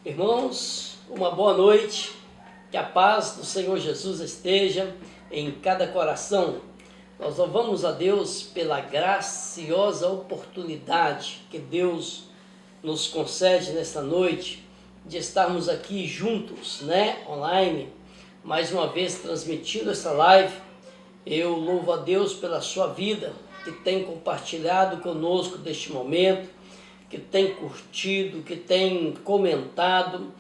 Irmãos, uma boa noite, que a paz do Senhor Jesus esteja em cada coração. Nós louvamos a Deus pela graciosa oportunidade que Deus nos concede nesta noite de estarmos aqui juntos, online, mais uma vez transmitindo essa live. Eu louvo a Deus pela sua vida, que tem compartilhado conosco deste momento, que tem curtido, que tem comentado.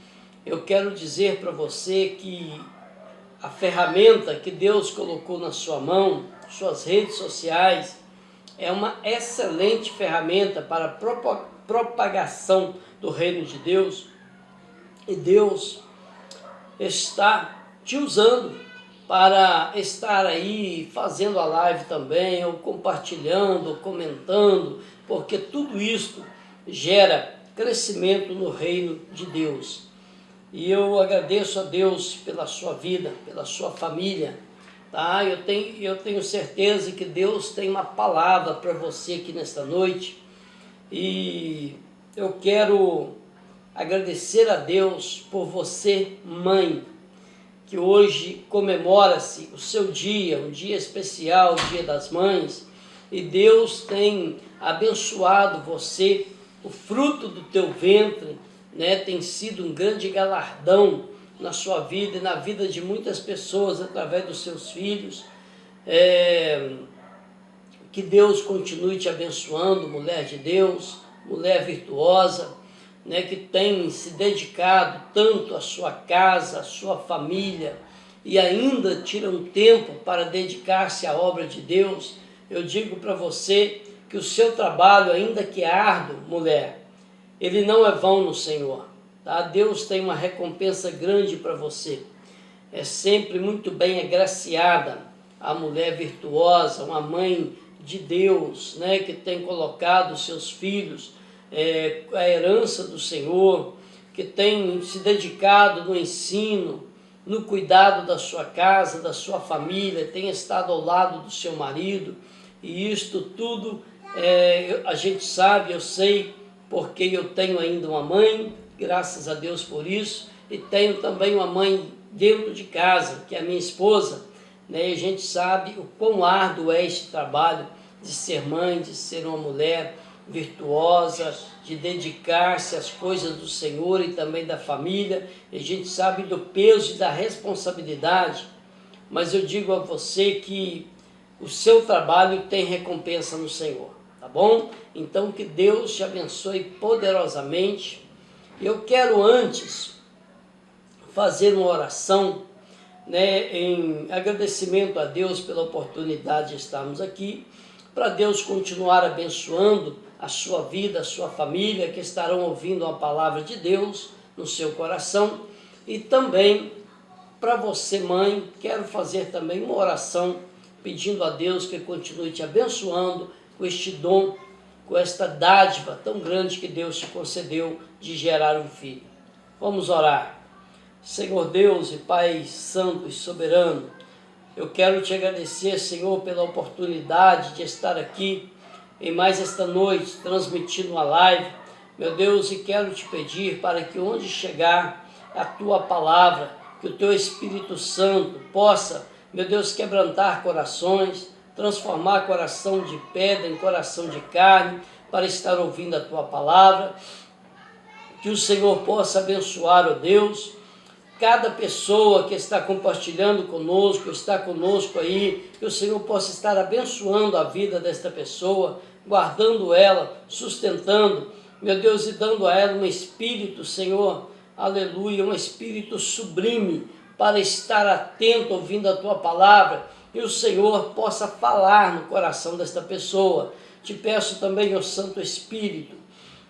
Eu quero dizer para você que a ferramenta que Deus colocou na sua mão, suas redes sociais, é uma excelente ferramenta para a propagação do reino de Deus. E Deus está te usando para estar aí fazendo a live também, ou compartilhando, ou comentando, porque tudo isso gera crescimento no reino de Deus. E eu agradeço a Deus pela sua vida, pela sua família, tá? Eu tenho certeza que Deus tem uma palavra para você aqui nesta noite, e eu quero agradecer a Deus por você, mãe, que hoje comemora-se o seu dia, um dia especial, o Dia das Mães, e Deus tem abençoado você. O fruto do teu ventre, tem sido um grande galardão na sua vida e na vida de muitas pessoas através dos seus filhos. Que Deus continue te abençoando, mulher de Deus, mulher virtuosa, que tem se dedicado tanto à sua casa, à sua família, e ainda tira um tempo para dedicar-se à obra de Deus. Eu digo para você que o seu trabalho, ainda que árduo, mulher, ele não é vão no Senhor, tá? Deus tem uma recompensa grande para você. É sempre muito bem agraciada a mulher virtuosa, uma mãe de Deus, que tem colocado seus filhos a herança do Senhor, que tem se dedicado no ensino, no cuidado da sua casa, da sua família, tem estado ao lado do seu marido, e isto tudo a gente sabe, eu sei, porque eu tenho ainda uma mãe, graças a Deus por isso, e tenho também uma mãe dentro de casa, que é a minha esposa, e a gente sabe o quão árduo é este trabalho de ser mãe, de ser uma mulher virtuosa, de dedicar-se às coisas do Senhor e também da família. E a gente sabe do peso e da responsabilidade, mas eu digo a você que o seu trabalho tem recompensa no Senhor, tá bom? Então que Deus te abençoe poderosamente. Eu quero antes fazer uma oração, em agradecimento a Deus pela oportunidade de estarmos aqui, para Deus continuar abençoando a sua vida, a sua família, que estarão ouvindo a palavra de Deus no seu coração. E também para você, mãe, quero fazer também uma oração pedindo a Deus que continue te abençoando com este dom, com esta dádiva tão grande que Deus te concedeu de gerar um filho. Vamos orar. Senhor Deus e Pai Santo e Soberano, eu quero te agradecer, Senhor, pela oportunidade de estar aqui em mais esta noite, transmitindo uma live, meu Deus, e quero te pedir para que onde chegar a tua palavra, que o teu Espírito Santo possa, meu Deus, quebrantar corações, transformar coração de pedra em coração de carne, para estar ouvindo a tua palavra, que o Senhor possa abençoar, ó Deus, cada pessoa que está compartilhando conosco, está conosco aí, que o Senhor possa estar abençoando a vida desta pessoa, guardando ela, sustentando, meu Deus, e dando a ela um espírito, Senhor, aleluia, um espírito sublime, para estar atento ouvindo a tua palavra, e o Senhor possa falar no coração desta pessoa. Te peço também, ó Santo Espírito,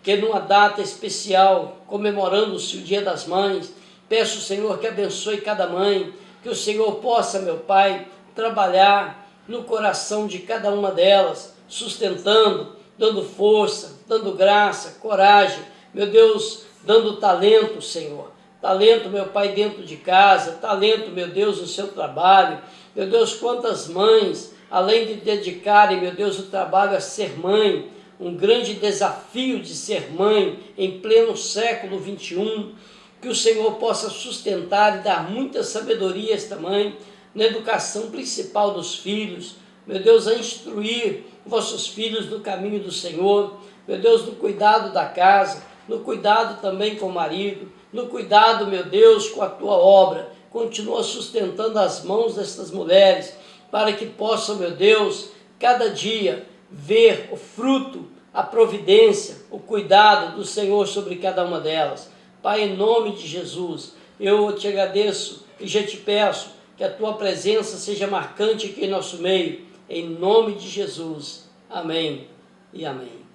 que numa data especial, comemorando-se o Dia das Mães, peço, Senhor, que abençoe cada mãe, que o Senhor possa, meu Pai, trabalhar no coração de cada uma delas, sustentando, dando força, dando graça, coragem, meu Deus, dando talento, Senhor. Talento, meu Pai, dentro de casa, talento, meu Deus, no seu trabalho. Meu Deus, quantas mães, além de dedicarem, meu Deus, o trabalho a ser mãe, um grande desafio de ser mãe em pleno século XXI, que o Senhor possa sustentar e dar muita sabedoria a esta mãe na educação principal dos filhos, meu Deus, a instruir vossos filhos no caminho do Senhor, meu Deus, no cuidado da casa, no cuidado também com o marido, no cuidado, meu Deus, com a tua obra. Continua sustentando as mãos destas mulheres, para que possam, meu Deus, cada dia ver o fruto, a providência, o cuidado do Senhor sobre cada uma delas. Pai, em nome de Jesus, eu te agradeço e já te peço que a tua presença seja marcante aqui em nosso meio, em nome de Jesus. Amém e amém.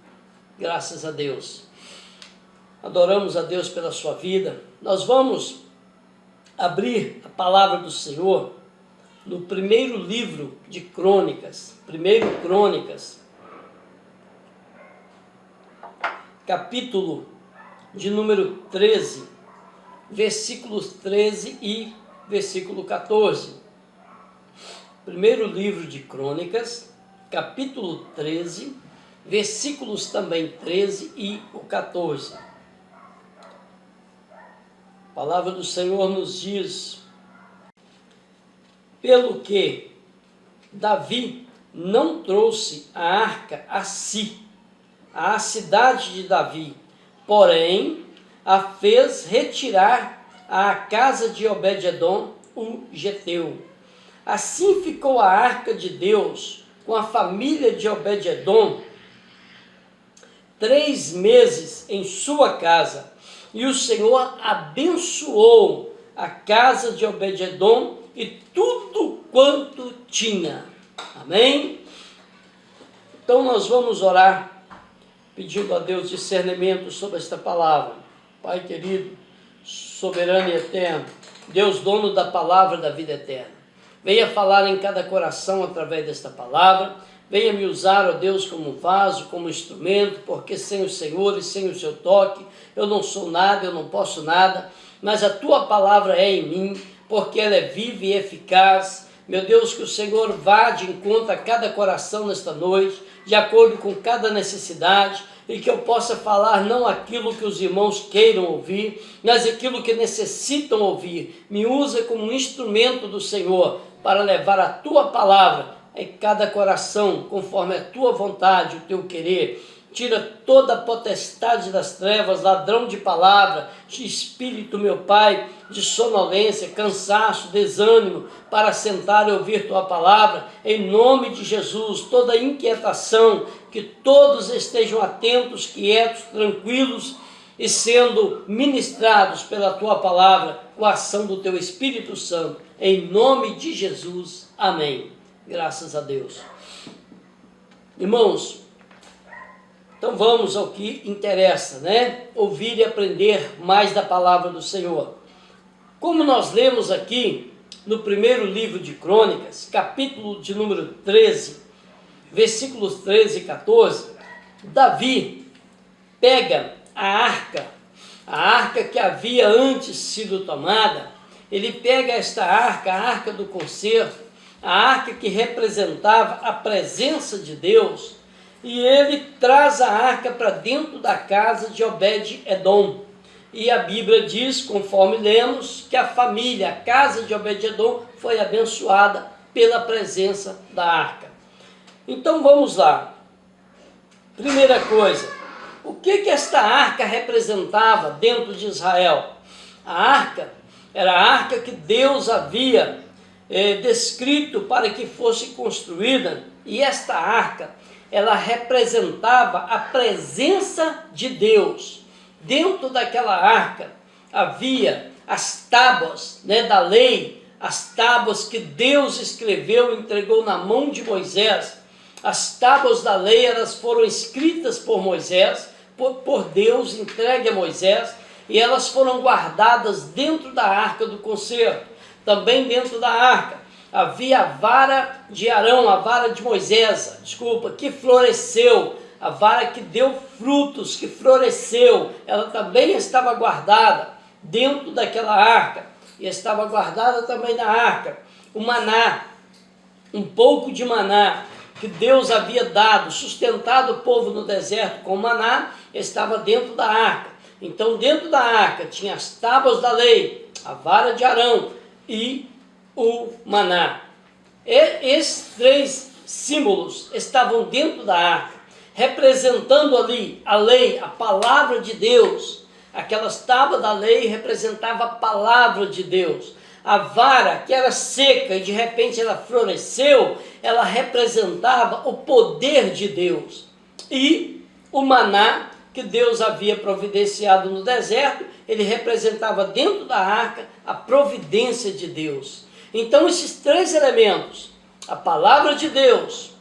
Graças a Deus. Adoramos a Deus pela sua vida. Nós vamos abrir a palavra do Senhor no primeiro livro de Crônicas, 1 Crônicas, capítulo de número 13, versículos 13 e versículo 14. Primeiro livro de Crônicas, capítulo 13, versículos também 13 e o 14. A palavra do Senhor nos diz: pelo que Davi não trouxe a arca a si, à cidade de Davi, porém a fez retirar à casa de Obed-edom, o geteu. Assim ficou a arca de Deus com a família de Obed-edom 3 meses em sua casa, e o Senhor abençoou a casa de Obed-edom e tudo quanto tinha. Amém? Então nós vamos orar, pedindo a Deus discernimento sobre esta palavra. Pai querido, soberano e eterno, Deus dono da palavra da vida eterna, venha falar em cada coração através desta palavra. Venha me usar, ó Deus, como vaso, como instrumento, porque sem o Senhor e sem o seu toque, eu não sou nada, eu não posso nada, mas a tua palavra é em mim, porque ela é viva e eficaz. Meu Deus, que o Senhor vá de encontro a cada coração nesta noite, de acordo com cada necessidade, e que eu possa falar não aquilo que os irmãos queiram ouvir, mas aquilo que necessitam ouvir. Me usa como um instrumento do Senhor para levar a tua palavra em cada coração, conforme a tua vontade, o teu querer. Tira toda a potestade das trevas, ladrão de palavra, de espírito, meu Pai, de sonolência, cansaço, desânimo, para sentar e ouvir tua palavra, em nome de Jesus. Toda inquietação, que todos estejam atentos, quietos, tranquilos e sendo ministrados pela tua palavra, com a ação do teu Espírito Santo, em nome de Jesus. Amém. Graças a Deus. Irmãos, então vamos ao que interessa, né? Ouvir e aprender mais da palavra do Senhor. Como nós lemos aqui no primeiro livro de Crônicas, capítulo de número 13, versículos 13 e 14, Davi pega a arca que havia antes sido tomada. Ele pega esta arca, a arca do concerto, a arca que representava a presença de Deus, e ele traz a arca para dentro da casa de Obed-edom. E a Bíblia diz, conforme lemos, que a família, a casa de Obed-edom foi abençoada pela presença da arca. Então vamos lá. Primeira coisa, o que esta arca representava dentro de Israel? A arca era a arca que Deus havia descrito para que fosse construída, e esta arca, ela representava a presença de Deus. Dentro daquela arca havia as tábuas, né, da lei, as tábuas que Deus escreveu e entregou na mão de Moisés. As tábuas da lei, elas foram escritas por Moisés, por Deus, entregue a Moisés, e elas foram guardadas dentro da arca do concerto. Também dentro da arca havia a vara de Arão, a vara de Moisés, que floresceu, a vara que deu frutos, que floresceu, ela também estava guardada dentro daquela arca, e estava guardada também na arca o maná, um pouco de maná, que Deus havia dado, sustentado o povo no deserto com maná, estava dentro da arca. Então, dentro da arca tinha as tábuas da lei, a vara de Arão e o maná. Esses três símbolos estavam dentro da arca, representando ali a lei, a palavra de Deus. Aquelas tábuas da lei representavam a palavra de Deus. A vara, que era seca e de repente ela floresceu, ela representava o poder de Deus. E o maná, que Deus havia providenciado no deserto, ele representava dentro da arca a providência de Deus. Então esses três elementos, a palavra de Deus,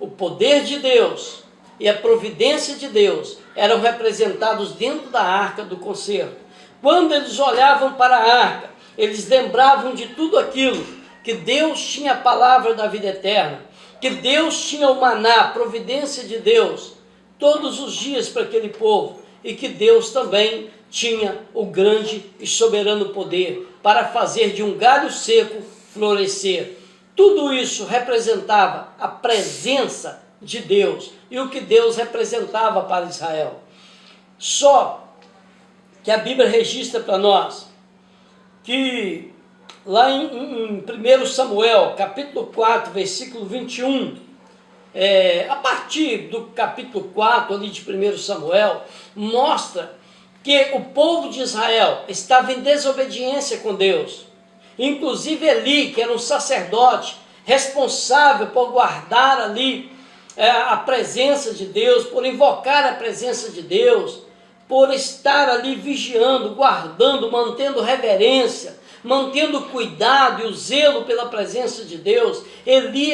o poder de Deus e a providência de Deus, eram representados dentro da arca do concerto. Quando eles olhavam para a arca, eles lembravam de tudo aquilo, que Deus tinha a palavra da vida eterna, que Deus tinha o maná, a providência de Deus, todos os dias para aquele povo, e que Deus também tinha o grande e soberano poder para fazer de um galho seco florescer. Tudo isso representava a presença de Deus e o que Deus representava para Israel. Só que a Bíblia registra para nós que lá em 1 Samuel, capítulo 4, versículo 21, a partir do capítulo 4 ali de 1 Samuel, mostra que o povo de Israel estava em desobediência com Deus. Inclusive Eli, que era um sacerdote responsável por guardar ali a presença de Deus, por invocar a presença de Deus, por estar ali vigiando, guardando, mantendo reverência, mantendo cuidado e o zelo pela presença de Deus. Eli,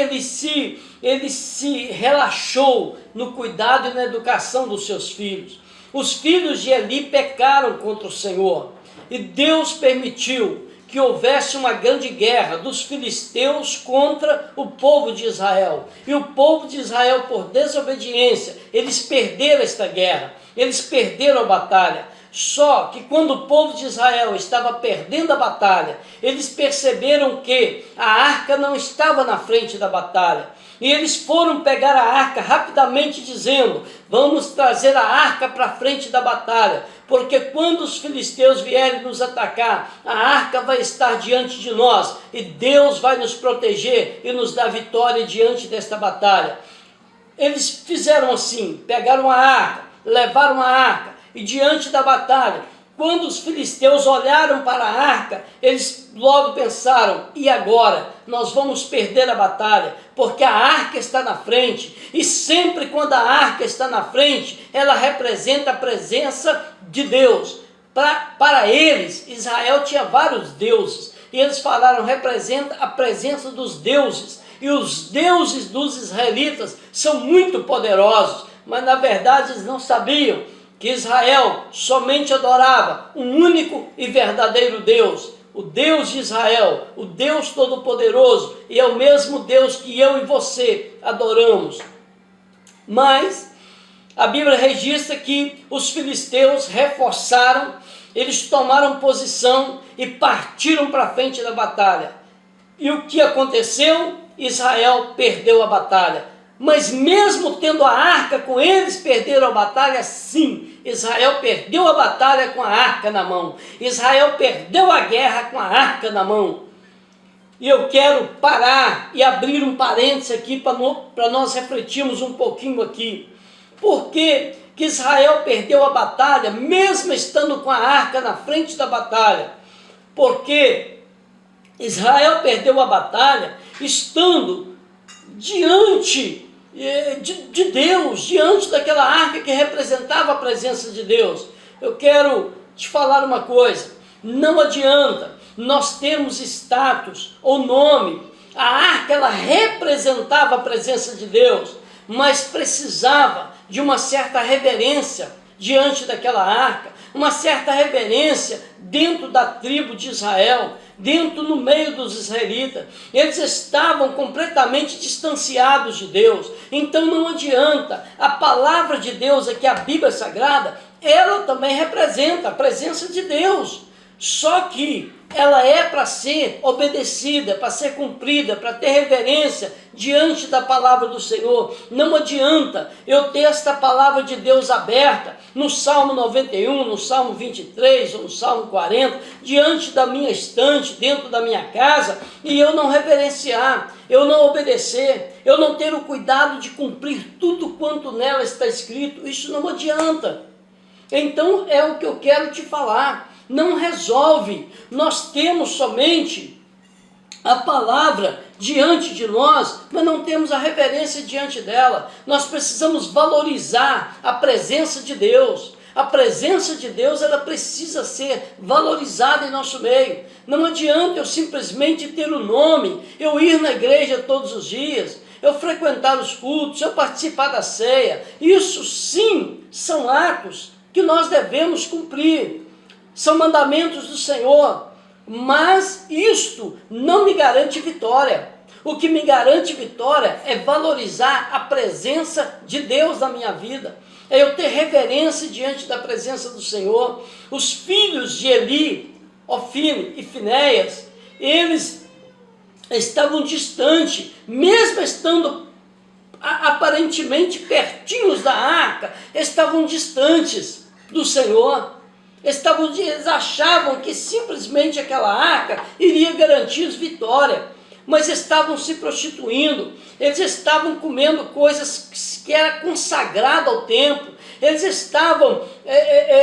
ele se relaxou no cuidado e na educação dos seus filhos. Os filhos de Eli pecaram contra o Senhor e Deus permitiu que houvesse uma grande guerra dos filisteus contra o povo de Israel. E o povo de Israel, por desobediência, eles perderam esta guerra, eles perderam a batalha. Só que quando o povo de Israel estava perdendo a batalha, eles perceberam que a arca não estava na frente da batalha. E eles foram pegar a arca rapidamente dizendo: vamos trazer a arca para frente da batalha, porque quando os filisteus vierem nos atacar, a arca vai estar diante de nós e Deus vai nos proteger e nos dar vitória diante desta batalha. Eles fizeram assim, pegaram a arca, levaram a arca e diante da batalha, quando os filisteus olharam para a arca, eles logo pensaram: e agora? Nós vamos perder a batalha, porque a arca está na frente, e sempre quando a arca está na frente, ela representa a presença de Deus. Para eles, Israel tinha vários deuses, e eles falaram: representa a presença dos deuses, e os deuses dos israelitas são muito poderosos, mas na verdade eles não sabiam que Israel somente adorava um único e verdadeiro Deus, o Deus de Israel, o Deus Todo-Poderoso, e é o mesmo Deus que eu e você adoramos. Mas a Bíblia registra que os filisteus reforçaram, eles tomaram posição e partiram para a frente da batalha. E o que aconteceu? Israel perdeu a batalha. Mas mesmo tendo a arca com eles, perderam a batalha? Sim, Israel perdeu a batalha com a arca na mão. Israel perdeu a guerra com a arca na mão. E eu quero parar e abrir um parênteses aqui para nós refletirmos um pouquinho aqui. Por que Israel perdeu a batalha, mesmo estando com a arca na frente da batalha? Porque Israel perdeu a batalha estando diante de Deus, diante daquela arca que representava a presença de Deus. Eu quero te falar uma coisa: não adianta nós termos status ou nome. A arca, ela representava a presença de Deus, mas precisava de uma certa reverência diante daquela arca, uma certa reverência dentro da tribo de Israel, dentro no meio dos israelitas. Eles estavam completamente distanciados de Deus. Então não adianta. A palavra de Deus, aqui a Bíblia Sagrada, ela também representa a presença de Deus. Só que ela é para ser obedecida, para ser cumprida, para ter reverência diante da palavra do Senhor. Não adianta eu ter esta palavra de Deus aberta no Salmo 91, no Salmo 23 ou no Salmo 40, diante da minha estante, dentro da minha casa, e eu não reverenciar, eu não obedecer, eu não ter o cuidado de cumprir tudo quanto nela está escrito. Isso não adianta. Então é o que eu quero te falar. Não resolve. Nós temos somente a palavra diante de nós, mas não temos a reverência diante dela. Nós precisamos valorizar a presença de Deus. A presença de Deus, ela precisa ser valorizada em nosso meio. Não adianta eu simplesmente ter o nome, eu ir na igreja todos os dias, eu frequentar os cultos, eu participar da ceia. Isso sim são atos que nós devemos cumprir. São mandamentos do Senhor, mas isto não me garante vitória. O que me garante vitória é valorizar a presença de Deus na minha vida, é eu ter reverência diante da presença do Senhor. Os filhos de Eli, Ofni e Finéias, eles estavam distantes, mesmo estando aparentemente pertinhos da arca, estavam distantes do Senhor. Eles achavam que simplesmente aquela arca iria garantir vitória, mas estavam se prostituindo, eles estavam comendo coisas que era consagrada ao templo, eles estavam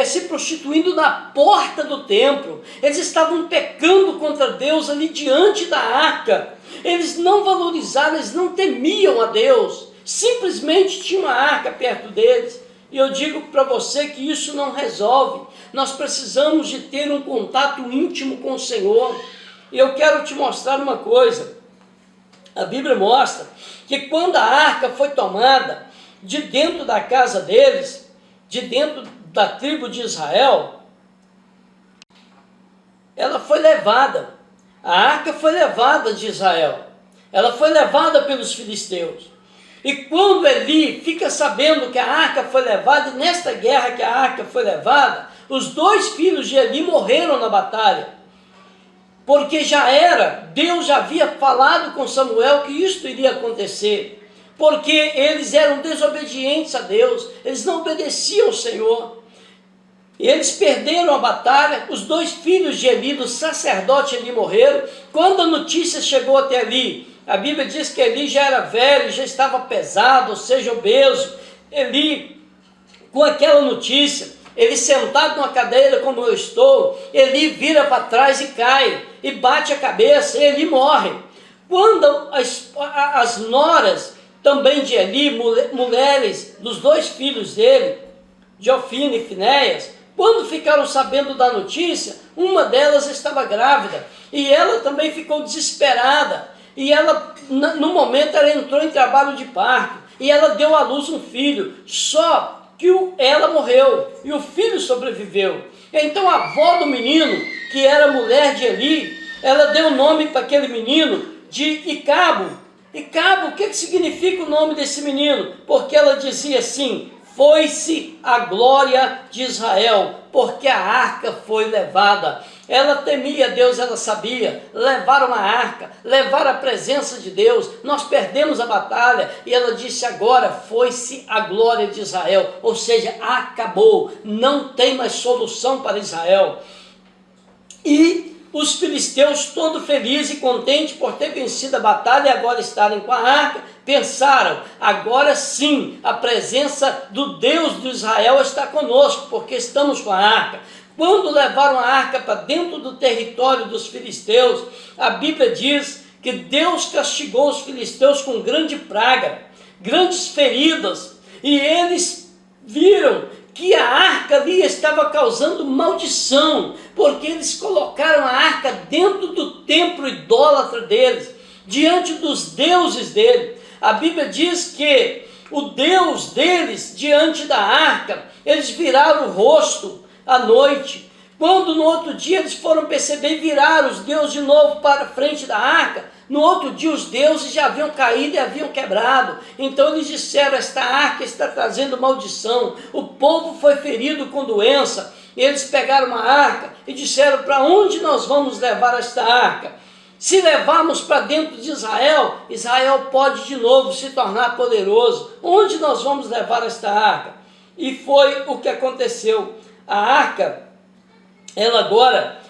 se prostituindo na porta do templo, eles estavam pecando contra Deus ali diante da arca. Eles não valorizaram, eles não temiam a Deus, simplesmente tinha uma arca perto deles. E eu digo para você que isso não resolve. Nós precisamos de ter um contato íntimo com o Senhor. E eu quero te mostrar uma coisa. A Bíblia mostra que quando a arca foi tomada de dentro da casa deles, de dentro da tribo de Israel, ela foi levada. A arca foi levada de Israel. Ela foi levada pelos filisteus. E quando Eli fica sabendo que a arca foi levada, e nesta guerra que a arca foi levada, os 2 filhos de Eli morreram na batalha. Porque Deus já havia falado com Samuel que isto iria acontecer. Porque eles eram desobedientes a Deus, eles não obedeciam ao Senhor. E eles perderam a batalha, os 2 filhos de Eli, do sacerdote Eli, morreram. Quando a notícia chegou até Eli, a Bíblia diz que Eli já era velho, já estava pesado, ou seja, obeso. Eli, com aquela notícia, ele sentado numa cadeira como eu estou, Eli vira para trás e cai, e bate a cabeça, e Eli morre. Quando as noras também de Eli, mulheres dos 2 filhos dele, de Ofni e Finéias, quando ficaram sabendo da notícia, uma delas estava grávida, e ela também ficou desesperada. E ela, no momento, ela entrou em trabalho de parto, e ela deu à luz um filho, só que ela morreu, e o filho sobreviveu. Então a avó do menino, que era mulher de Eli, ela deu o nome para aquele menino de Icabo. Icabo, o que significa o nome desse menino? Porque ela dizia assim: foi-se a glória de Israel, porque a arca foi levada. Ela temia Deus, ela sabia. Levaram a arca, levaram a presença de Deus. Nós perdemos a batalha. E ela disse: agora foi-se a glória de Israel. Ou seja, acabou. Não tem mais solução para Israel. E os filisteus, todos felizes e contentes por ter vencido a batalha e agora estarem com a arca, pensaram: agora sim, a presença do Deus de Israel está conosco, porque estamos com a arca. Quando levaram a arca para dentro do território dos filisteus, a Bíblia diz que Deus castigou os filisteus com grande praga, grandes feridas, e eles viram que a arca ali estava causando maldição, porque eles colocaram a arca dentro do templo idólatra deles, diante dos deuses dele. A Bíblia diz que o Deus deles, diante da arca, eles viraram o rosto à noite. Quando no outro dia eles foram perceber, viraram os deuses de novo para a frente da arca, no outro dia os deuses já haviam caído e haviam quebrado. Então eles disseram: esta arca está trazendo maldição, o povo foi ferido com doença. E eles pegaram uma arca e disseram: para onde nós vamos levar esta arca? Se levarmos para dentro de Israel, Israel pode de novo se tornar poderoso. Onde nós vamos levar esta arca? E foi o que aconteceu. A arca, ela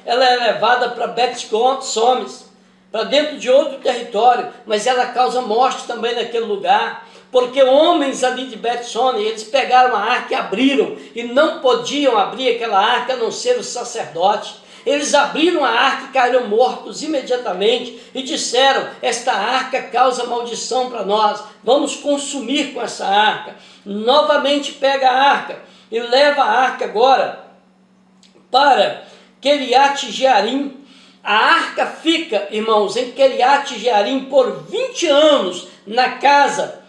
é levada para Bet-Somes, para dentro de outro território, mas ela causa morte também naquele lugar, porque homens ali de Bet-Somes, eles pegaram a arca e abriram, e não podiam abrir aquela arca a não ser o sacerdote. Eles abriram a arca e caíram mortos imediatamente e disseram: esta arca causa maldição para nós, vamos consumir com essa arca. Novamente pega a arca e leva a arca agora para Quiriate-Jearim. A arca fica, irmãos, em Quiriate-Jearim por 20 anos na casa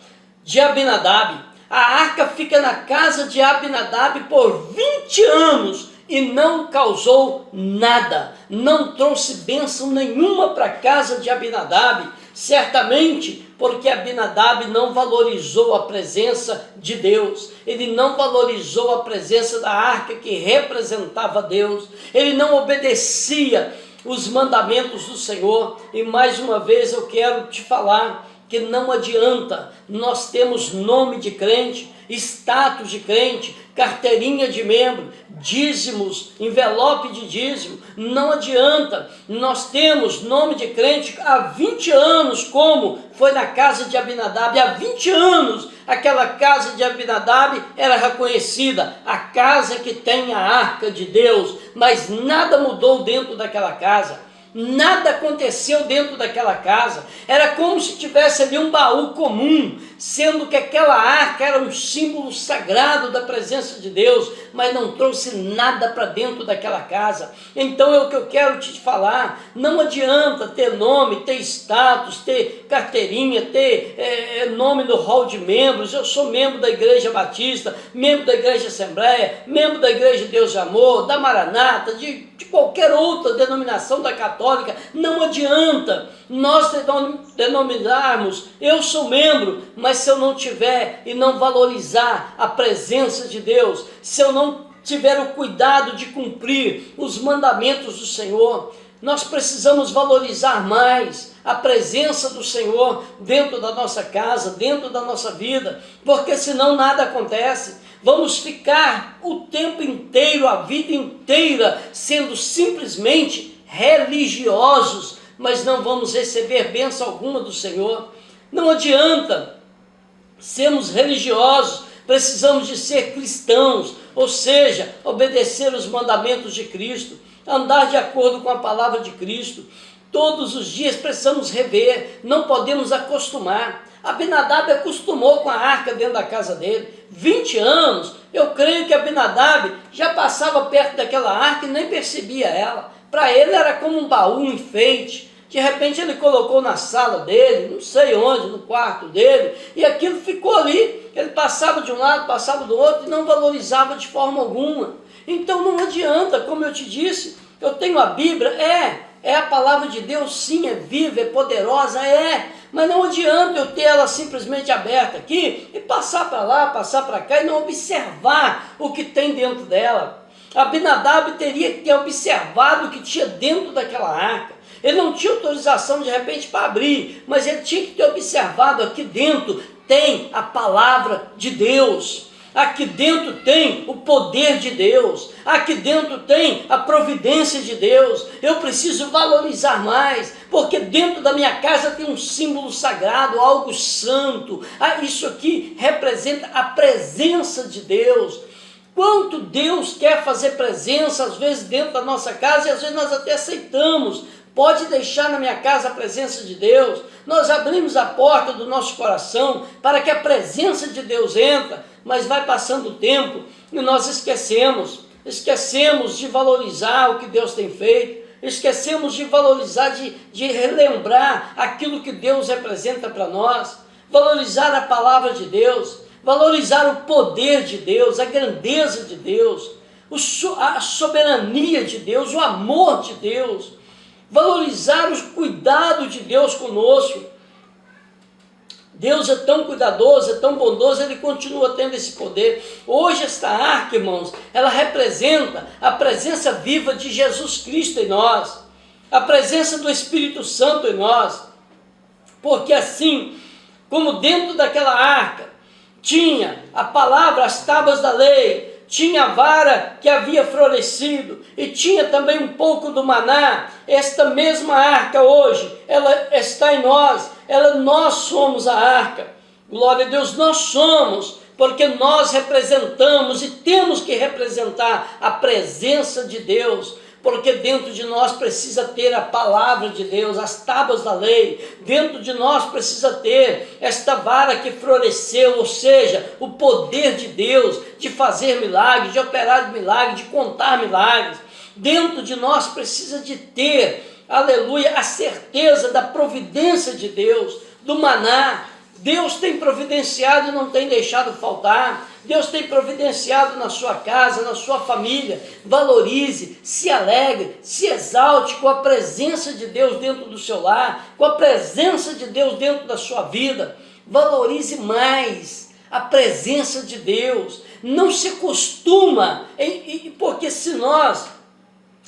de Abinadab. A arca fica na casa de Abinadab por 20 anos e não causou nada, não trouxe bênção nenhuma para a casa de Abinadab, certamente porque Abinadab não valorizou a presença de Deus, ele não valorizou a presença da arca que representava Deus, ele não obedecia os mandamentos do Senhor. E mais uma vez eu quero te falar que não adianta nós temos nome de crente, status de crente, carteirinha de membro, dízimos, envelope de dízimo, não adianta. Nós temos nome de crente há 20 anos, como foi na casa de Abinadab. Há 20 anos aquela casa de Abinadab era reconhecida, a casa que tem a arca de Deus, mas nada mudou dentro daquela casa. Nada aconteceu dentro daquela casa, era como se tivesse ali um baú comum, sendo que aquela arca era um símbolo sagrado da presença de Deus, mas não trouxe nada para dentro daquela casa. Então é o que eu quero te falar, não adianta ter nome, ter status, ter carteirinha, ter nome no hall de membros. Eu sou membro da Igreja Batista, membro da Igreja Assembleia, membro da Igreja Deus de Amor, da Maranata, de qualquer outra denominação da católica. Não adianta nós denominarmos: eu sou membro, mas se eu não tiver e não valorizar a presença de Deus, se eu não tiver o cuidado de cumprir os mandamentos do Senhor, nós precisamos valorizar mais a presença do Senhor dentro da nossa casa, dentro da nossa vida, porque senão nada acontece. Vamos ficar o tempo inteiro, a vida inteira, sendo simplesmente religiosos, mas não vamos receber bênção alguma do Senhor. Não adianta sermos religiosos, precisamos de ser cristãos, ou seja, obedecer os mandamentos de Cristo, andar de acordo com a palavra de Cristo. Todos os dias precisamos rever, não podemos acostumar. Abinadab acostumou com a arca dentro da casa dele, 20 anos, eu creio que Abinadab já passava perto daquela arca e nem percebia ela. Para ele era como um baú, um enfeite. De repente ele colocou na sala dele, não sei onde, no quarto dele, e aquilo ficou ali. Ele passava de um lado, passava do outro e não valorizava de forma alguma. Então não adianta, como eu te disse, eu tenho a Bíblia, é a palavra de Deus, sim, é viva, é poderosa, mas não adianta eu ter ela simplesmente aberta aqui e passar para lá, passar para cá e não observar o que tem dentro dela. Abinadab teria que ter observado o que tinha dentro daquela arca. Ele não tinha autorização de repente para abrir, mas ele tinha que ter observado: aqui dentro tem a palavra de Deus. Aqui dentro tem o poder de Deus, aqui dentro tem a providência de Deus. Eu preciso valorizar mais, porque dentro da minha casa tem um símbolo sagrado, algo santo. Isso aqui representa a presença de Deus. Quanto Deus quer fazer presença, às vezes dentro da nossa casa, e às vezes nós até aceitamos. Pode deixar na minha casa a presença de Deus. Nós abrimos a porta do nosso coração para que a presença de Deus entre, mas vai passando o tempo e nós esquecemos de valorizar o que Deus tem feito, esquecemos de valorizar, de relembrar aquilo que Deus representa para nós, valorizar a palavra de Deus, valorizar o poder de Deus, a grandeza de Deus, a soberania de Deus, o amor de Deus, valorizar o cuidado de Deus conosco. Deus é tão cuidadoso, é tão bondoso, Ele continua tendo esse poder. Hoje esta arca, irmãos, ela representa a presença viva de Jesus Cristo em nós, a presença do Espírito Santo em nós, porque assim como dentro daquela arca tinha a palavra, as tábuas da lei, tinha a vara que havia florescido e tinha também um pouco do maná, esta mesma arca hoje, ela está em nós, nós somos a arca. Glória a Deus, nós somos, porque nós representamos e temos que representar a presença de Deus, porque dentro de nós precisa ter a palavra de Deus, as tábuas da lei, dentro de nós precisa ter esta vara que floresceu, ou seja, o poder de Deus de fazer milagres, de operar milagres, de contar milagres. Dentro de nós precisa de ter, aleluia, a certeza da providência de Deus, do maná. Deus tem providenciado e não tem deixado faltar. Deus tem providenciado na sua casa, na sua família. Valorize, se alegre, se exalte com a presença de Deus dentro do seu lar, com a presença de Deus dentro da sua vida. Valorize mais a presença de Deus. Não se acostuma, porque se nós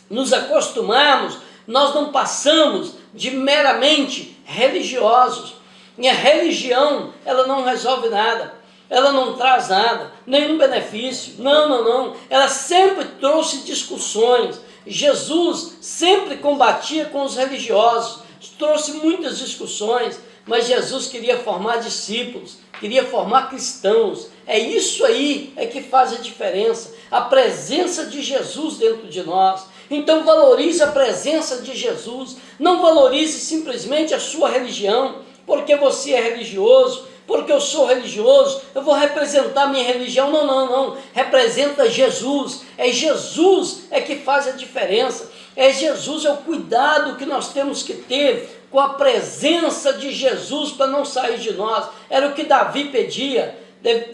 nos acostumarmos, nós não passamos de meramente religiosos. E a religião, ela não resolve nada, ela não traz nada, nenhum benefício, não, ela sempre trouxe discussões. Jesus sempre combatia com os religiosos, trouxe muitas discussões, mas Jesus queria formar discípulos, queria formar cristãos. É isso aí que faz a diferença, a presença de Jesus dentro de nós. Então valorize a presença de Jesus, não valorize simplesmente a sua religião, porque você é religioso, porque eu sou religioso, eu vou representar minha religião. Não. Representa Jesus. É Jesus que faz a diferença. É Jesus, é o cuidado que nós temos que ter com a presença de Jesus para não sair de nós. Era o que Davi pedia.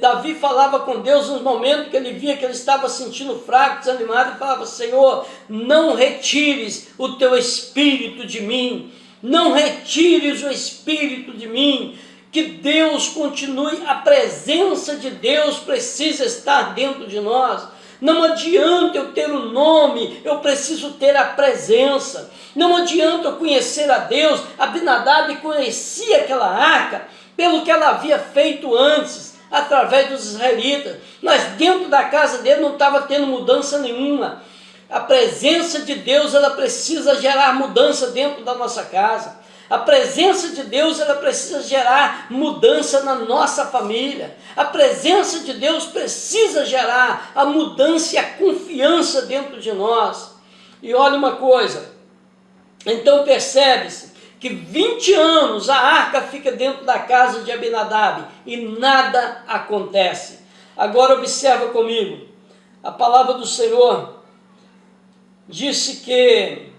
Davi falava com Deus nos momentos que ele via que ele estava sentindo fraco, desanimado, e falava: Senhor, não retires o teu espírito de mim. Não retires o Espírito de mim, que Deus continue, a presença de Deus precisa estar dentro de nós. Não adianta eu ter o nome, eu preciso ter a presença. Não adianta eu conhecer a Deus. Abinadab conhecia aquela arca pelo que ela havia feito antes, através dos israelitas, mas dentro da casa dele não estava tendo mudança nenhuma. A presença de Deus, ela precisa gerar mudança dentro da nossa casa. A presença de Deus, ela precisa gerar mudança na nossa família. A presença de Deus precisa gerar a mudança e a confiança dentro de nós. E olha uma coisa, então percebe-se que 20 anos a arca fica dentro da casa de Abinadab e nada acontece. Agora observa comigo, a palavra do Senhor disse que,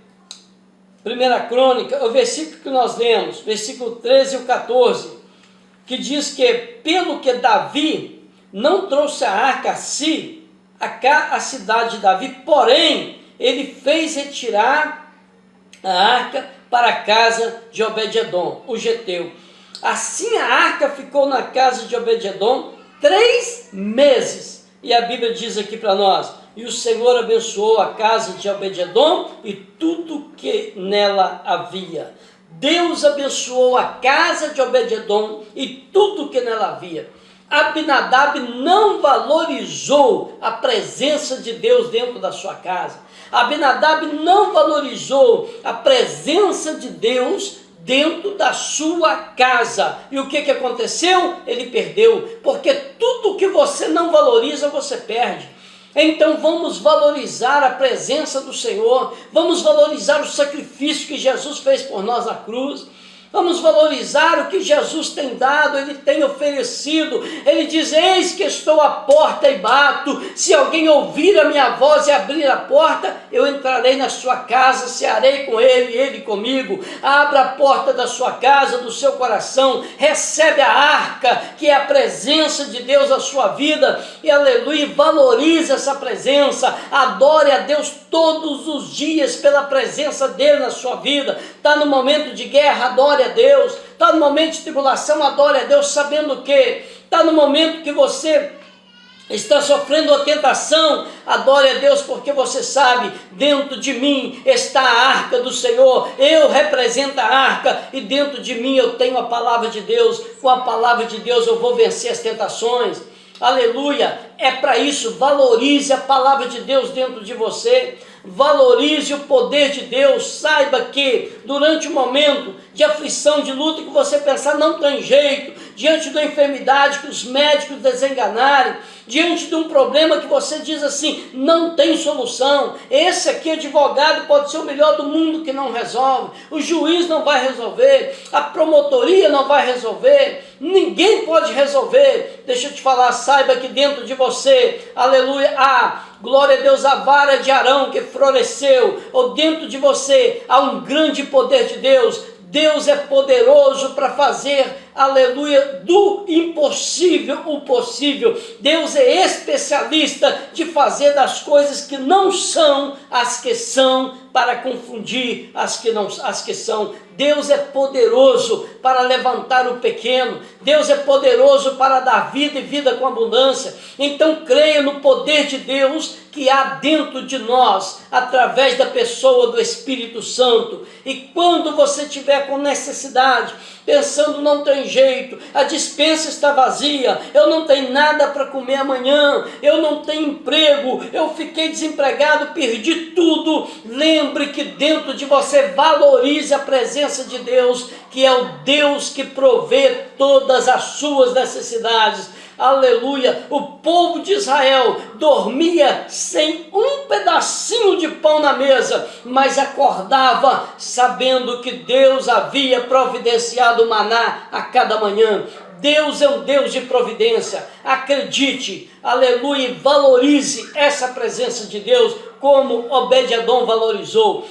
1 Crônica, o versículo que nós lemos, versículo 13 e o 14, que diz que pelo que Davi não trouxe a arca a si, a cidade de Davi, porém, ele fez retirar a arca para a casa de Obed-edom, o geteu. Assim a arca ficou na casa de Obed-edom 3 meses. E a Bíblia diz aqui para nós: e o Senhor abençoou a casa de Obed-edom e tudo que nela havia. Deus abençoou a casa de Obed-edom e tudo que nela havia. Abinadab não valorizou a presença de Deus dentro da sua casa. Abinadab não valorizou a presença de Deus dentro da sua casa. E o que aconteceu? Ele perdeu, porque tudo que você não valoriza, você perde. Então vamos valorizar a presença do Senhor, vamos valorizar o sacrifício que Jesus fez por nós na cruz. Vamos valorizar o que Jesus tem dado, Ele tem oferecido. Ele diz: eis que estou à porta e bato. Se alguém ouvir a minha voz e abrir a porta, eu entrarei na sua casa, cearei com ele e ele comigo. Abra a porta da sua casa, do seu coração, recebe a arca, que é a presença de Deus na sua vida, e aleluia, valorize essa presença, adore a Deus todos os dias pela presença dele na sua vida. Está no momento de guerra, adore a Deus. está no momento de tribulação, adore a Deus sabendo que está no momento que você está sofrendo uma tentação, adore a Deus, porque você sabe, dentro de mim está a arca do Senhor, eu represento a arca, e dentro de mim eu tenho a palavra de Deus, com a palavra de Deus eu vou vencer as tentações, aleluia, é para isso, valorize a palavra de Deus dentro de você, valorize o poder de Deus, saiba que durante o momento de aflição, de luta, que você pensar não tem jeito, diante da enfermidade que os médicos desenganarem, diante de um problema que você diz assim, não tem solução, esse aqui advogado pode ser o melhor do mundo que não resolve, o juiz não vai resolver, a promotoria não vai resolver, ninguém pode resolver, deixa eu te falar, saiba que dentro de você, aleluia, glória a Deus, a vara de Arão que floresceu, ou dentro de você há um grande poder de Deus. Deus é poderoso para fazer, aleluia, do impossível o possível. Deus é especialista de fazer das coisas que não são as que são, para confundir as que são. Deus é poderoso para levantar o pequeno. Deus é poderoso para dar vida e vida com abundância. Então creia no poder de Deus que há dentro de nós, através da pessoa do Espírito Santo. E quando você tiver com necessidade, pensando não tem jeito, a despensa está vazia, eu não tenho nada para comer amanhã, eu não tenho emprego, eu fiquei desempregado, perdi tudo, lembre que dentro de você valorize a presença de Deus, que é o Deus que provê todas as suas necessidades. Aleluia, o povo de Israel dormia sem um pedacinho de pão na mesa, mas acordava sabendo que Deus havia providenciado o maná a cada manhã. Deus é um Deus de providência, acredite, aleluia, e valorize essa presença de Deus, como Obed-edom valorizou.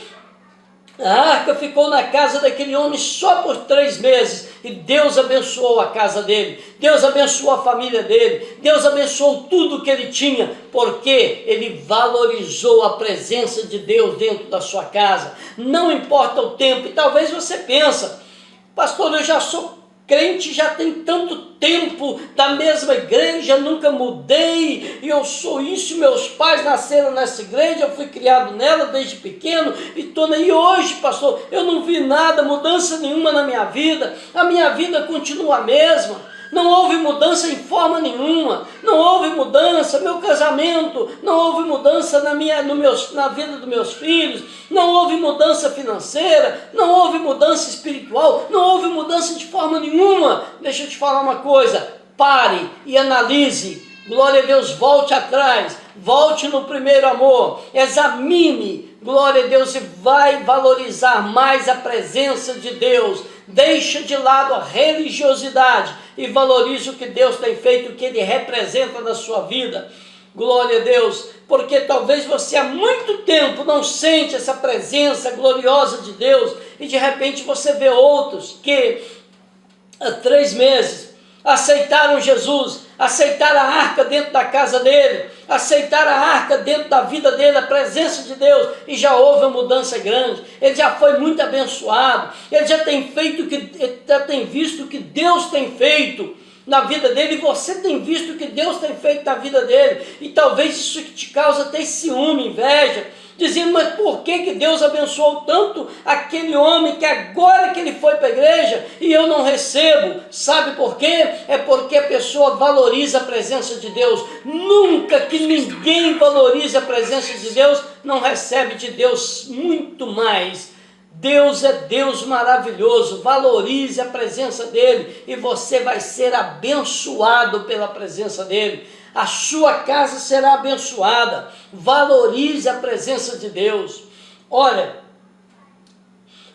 A arca ficou na casa daquele homem só por 3 meses, e Deus abençoou a casa dele, Deus abençoou a família dele, Deus abençoou tudo que ele tinha, porque ele valorizou a presença de Deus dentro da sua casa. Não importa o tempo, e talvez você pensa, pastor, eu já sou crente, já tem tanto tempo da mesma igreja, nunca mudei, e eu sou isso, meus pais nasceram nessa igreja, eu fui criado nela desde pequeno, e estou aí hoje, pastor, eu não vi nada, mudança nenhuma na minha vida, a minha vida continua a mesma. Não houve mudança em forma nenhuma, não houve mudança, meu casamento, não houve mudança na vida dos meus filhos, não houve mudança financeira, não houve mudança espiritual, não houve mudança de forma nenhuma. Deixa eu te falar uma coisa, pare e analise, glória a Deus, volte atrás, volte no primeiro amor, examine, glória a Deus, e vai valorizar mais a presença de Deus. Deixa de lado a religiosidade e valorize o que Deus tem feito, o que Ele representa na sua vida. Glória a Deus, porque talvez você há muito tempo não sente essa presença gloriosa de Deus, e de repente você vê outros que há 3 meses aceitaram Jesus, aceitaram a arca dentro da casa dele, aceitaram a arca dentro da vida dele, a presença de Deus, e já houve uma mudança grande, ele já foi muito abençoado, ele já tem visto o que Deus tem feito na vida dele, e você tem visto o que Deus tem feito na vida dele, e talvez isso que te causa até ciúme, inveja, dizendo, mas por que Deus abençoou tanto aquele homem que agora que ele foi para a igreja e eu não recebo? Sabe por quê? É porque a pessoa valoriza a presença de Deus. Nunca que ninguém valorize a presença de Deus, não recebe de Deus muito mais. Deus é Deus maravilhoso, valorize a presença dele e você vai ser abençoado pela presença dele. A sua casa será abençoada, valorize a presença de Deus. Olha,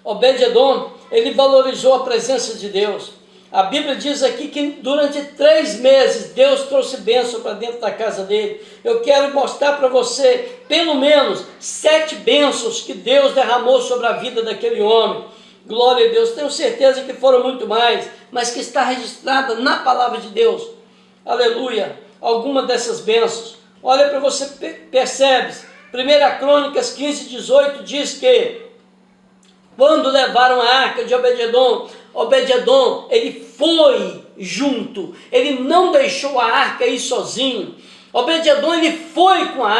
Obed-edom, ele valorizou a presença de Deus. A Bíblia diz aqui que durante 3 meses Deus trouxe bênção para dentro da casa dele. Eu quero mostrar para você pelo menos 7 bênçãos que Deus derramou sobre a vida daquele homem. Glória a Deus, tenho certeza que foram muito mais, mas que está registrada na palavra de Deus. Aleluia, alguma dessas bênçãos. Olha para você percebe. 1 Crônicas 15, 18 diz que quando levaram a arca de Obed-edom, Obed-edom, ele foi junto, ele não deixou a arca ir sozinho. Obed-edom, ele foi com a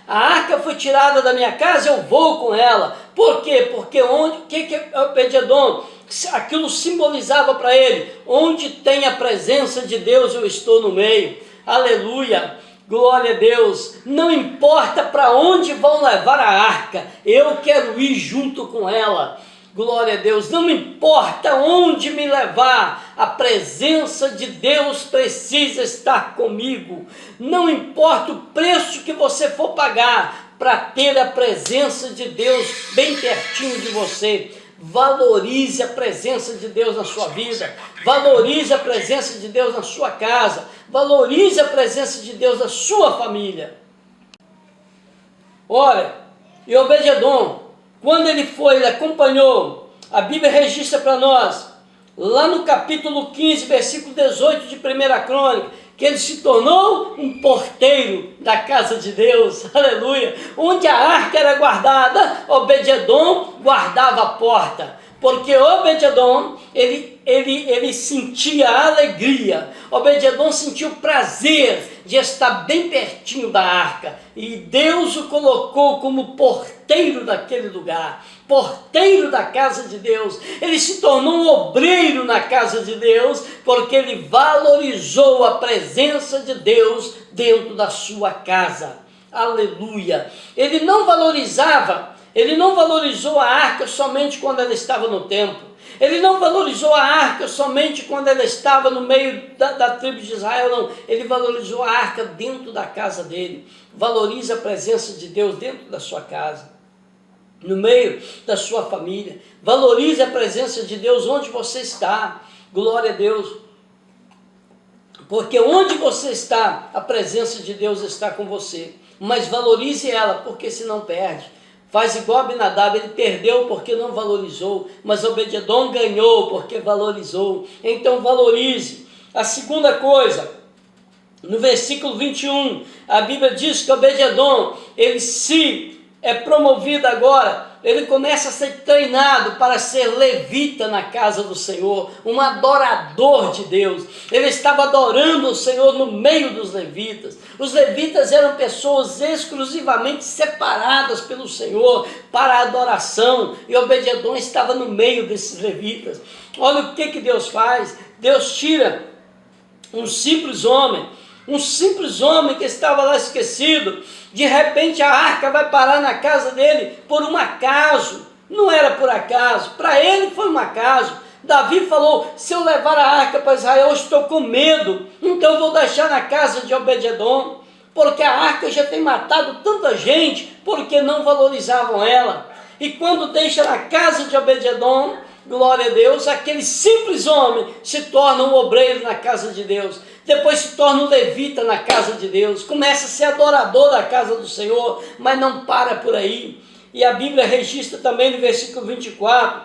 arca foi tirada da minha casa, eu vou com ela. Por quê? Porque o que Obed-edom, aquilo simbolizava para ele? Onde tem a presença de Deus, eu estou no meio. Aleluia, glória a Deus. Não importa para onde vão levar a arca, eu quero ir junto com ela. Glória a Deus, não importa onde me levar, a presença de Deus precisa estar comigo. Não importa o preço que você for pagar para ter a presença de Deus bem pertinho de você. Valorize a presença de Deus na sua vida, valorize a presença de Deus na sua casa, valorize a presença de Deus na sua família. Olha, e Obed-edom, quando ele foi, ele acompanhou, a Bíblia registra para nós, lá no capítulo 15, versículo 18 de 1 Crônica, que ele se tornou um porteiro da casa de Deus, aleluia. Onde a arca era guardada, Obed-edom guardava a porta, porque Obed-edom, ele sentia alegria, Obed-edom sentia o prazer de estar bem pertinho da arca, e Deus o colocou como porteiro daquele lugar, porteiro da casa de Deus. Ele se tornou um obreiro na casa de Deus, porque ele valorizou a presença de Deus dentro da sua casa, aleluia. Ele não valorizou a arca somente quando ela estava no templo. Ele não valorizou a arca somente quando ela estava no meio da tribo de Israel, não. Ele valorizou a arca dentro da casa dele. Valorize a presença de Deus dentro da sua casa, no meio da sua família. Valorize a presença de Deus onde você está. Glória a Deus. Porque onde você está, a presença de Deus está com você. Mas valorize ela, porque senão perde. Faz igual Abinadab, ele perdeu porque não valorizou, mas Obed-edom ganhou porque valorizou. Então valorize. A segunda coisa, no versículo 21, a Bíblia diz que Obed-edom, ele é promovido agora, ele começa a ser treinado para ser levita na casa do Senhor, um adorador de Deus. Ele estava adorando o Senhor no meio dos levitas. Os levitas eram pessoas exclusivamente separadas pelo Senhor para a adoração, e Obed-edom estava no meio desses levitas. Olha o que Deus faz. Deus tira um simples homem que estava lá esquecido. De repente a arca vai parar na casa dele por um acaso. Não era por acaso, para ele foi um acaso. Davi falou: se eu levar a arca para Israel, eu estou com medo, então eu vou deixar na casa de Obed-edom, porque a arca já tem matado tanta gente, porque não valorizavam ela. E quando deixa na casa de Obed-edom, glória a Deus, aquele simples homem se torna um obreiro na casa de Deus. Depois se torna um levita na casa de Deus. Começa a ser adorador da casa do Senhor, mas não para por aí. E a Bíblia registra também no versículo 24,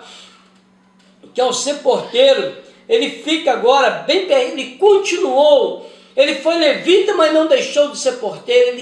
que ao ser porteiro, ele fica agora bem perto, ele continuou. Ele foi levita, mas não deixou de ser porteiro.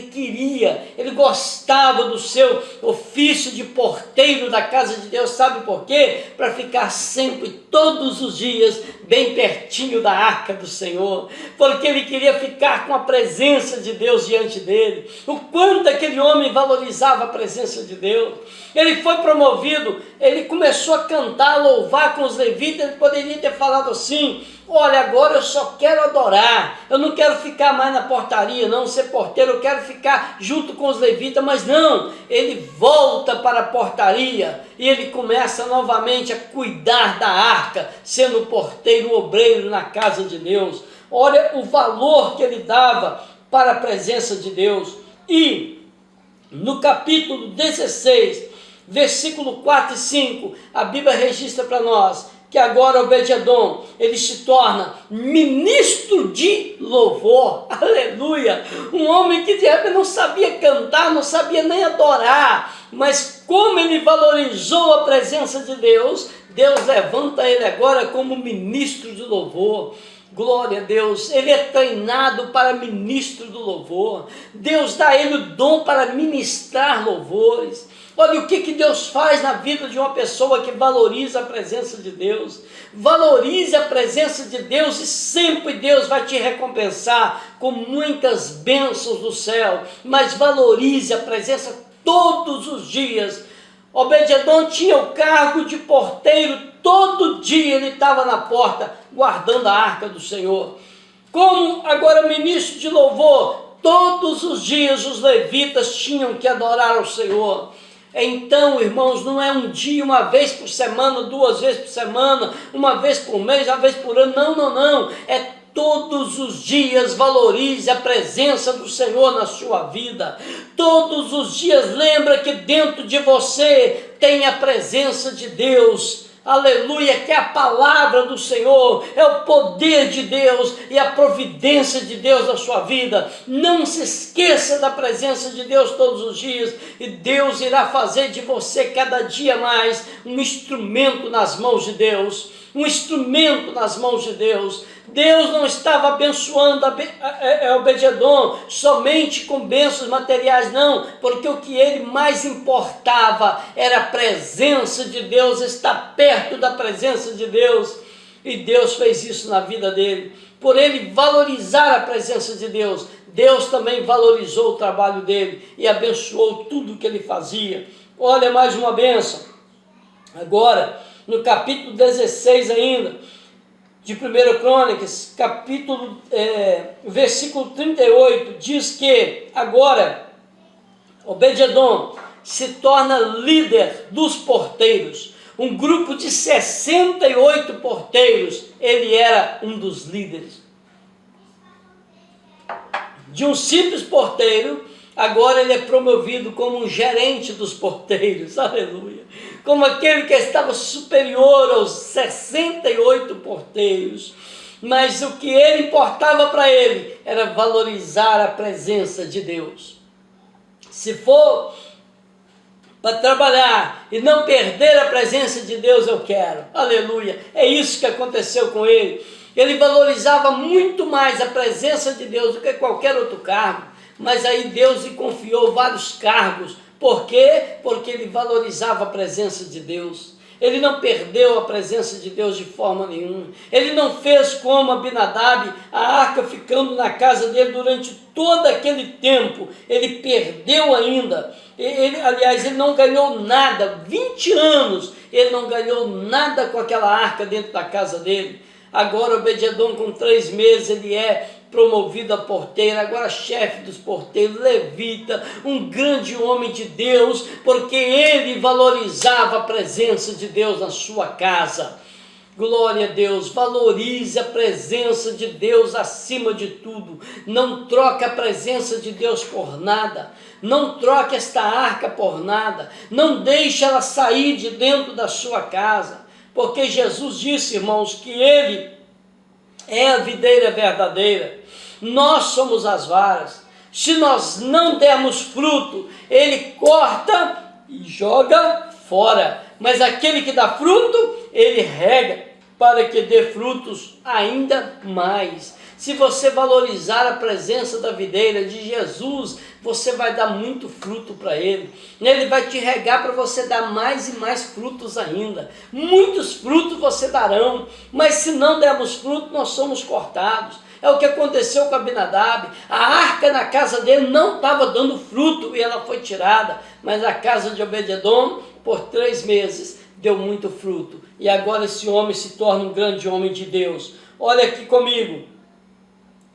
Ele gostava do seu ofício de porteiro da casa de Deus. Sabe por quê? Para ficar sempre, todos os dias, bem pertinho da arca do Senhor. Porque ele queria ficar com a presença de Deus diante dele. O quanto aquele homem valorizava a presença de Deus. Ele foi promovido, ele começou a cantar, louvar com os levitas. Ele poderia ter falado assim: olha, agora eu só quero adorar, eu não quero ficar mais na portaria, não, ser porteiro, eu quero ficar junto com os levitas. Mas não, ele volta para a portaria e ele começa novamente a cuidar da arca, sendo porteiro, obreiro na casa de Deus. Olha o valor que ele dava para a presença de Deus. E no capítulo 16, versículo 4 e 5, a Bíblia registra para nós que agora Obed-edom, ele se torna ministro de louvor, aleluia. Um homem que de repente não sabia cantar, não sabia nem adorar, mas como ele valorizou a presença de Deus, Deus levanta ele agora como ministro de louvor. Glória a Deus, ele é treinado para ministro do louvor. Deus dá a ele o dom para ministrar louvores. Olha o que Deus faz na vida de uma pessoa que valoriza a presença de Deus. Valorize a presença de Deus e sempre Deus vai te recompensar com muitas bênçãos do céu. Mas valorize a presença todos os dias. Obed-edom tinha o cargo de porteiro. Todo dia ele estava na porta guardando a arca do Senhor. Como agora ministro de louvor, todos os dias os levitas tinham que adorar ao Senhor. Então, irmãos, não é um dia, uma vez por semana, 2 vezes por semana, uma vez por mês, uma vez por ano. Não. É todos os dias. Valorize a presença do Senhor na sua vida. Todos os dias lembra que dentro de você tem a presença de Deus. Aleluia, que é a palavra do Senhor, é o poder de Deus e a providência de Deus na sua vida. Não se esqueça da presença de Deus todos os dias e Deus irá fazer de você cada dia mais um instrumento nas mãos de Deus. Um instrumento nas mãos de Deus. Deus não estava abençoando Obed-edom somente com bênçãos materiais, não, porque o que ele mais importava era a presença de Deus, estar perto da presença de Deus, e Deus fez isso na vida dele. Por ele valorizar a presença de Deus, Deus também valorizou o trabalho dele e abençoou tudo que ele fazia. Olha mais uma bênção. Agora, no capítulo 16 ainda, de 1 Crônicas, versículo 38, diz que agora Obed-edom se torna líder dos porteiros. Um grupo de 68 porteiros, ele era um dos líderes. De um simples porteiro, agora ele é promovido como um gerente dos porteiros, aleluia. Como aquele que estava superior aos 68 porteiros. Mas o que ele importava para ele era valorizar a presença de Deus. Se for para trabalhar e não perder a presença de Deus, eu quero, aleluia. É isso que aconteceu com ele. Ele valorizava muito mais a presença de Deus do que qualquer outro cargo. Mas aí Deus lhe confiou vários cargos. Por quê? Porque ele valorizava a presença de Deus. Ele não perdeu a presença de Deus de forma nenhuma. Ele não fez como Abinadab, a arca ficando na casa dele durante todo aquele tempo. Ele perdeu ainda. Aliás, ele não ganhou nada. 20 anos ele não ganhou nada com aquela arca dentro da casa dele. Agora Obed-edom, com 3 meses, ele é promovido a porteiro, agora chefe dos porteiros, levita, um grande homem de Deus, porque ele valorizava a presença de Deus na sua casa. Glória a Deus, valorize a presença de Deus acima de tudo. Não troque a presença de Deus por nada. Não troque esta arca por nada. Não deixe ela sair de dentro da sua casa. Porque Jesus disse, irmãos, que ele é a videira verdadeira. Nós somos as varas. Se nós não dermos fruto, ele corta e joga fora. Mas aquele que dá fruto, ele rega para que dê frutos ainda mais. Se você valorizar a presença da videira de Jesus, você vai dar muito fruto para ele. Ele vai te regar para você dar mais e mais frutos ainda. Muitos frutos você darão, mas se não dermos fruto, nós somos cortados. É o que aconteceu com Abinadab. A arca na casa dele não estava dando fruto e ela foi tirada. Mas a casa de Obed-edom, por 3 meses, deu muito fruto. E agora esse homem se torna um grande homem de Deus. Olha aqui comigo.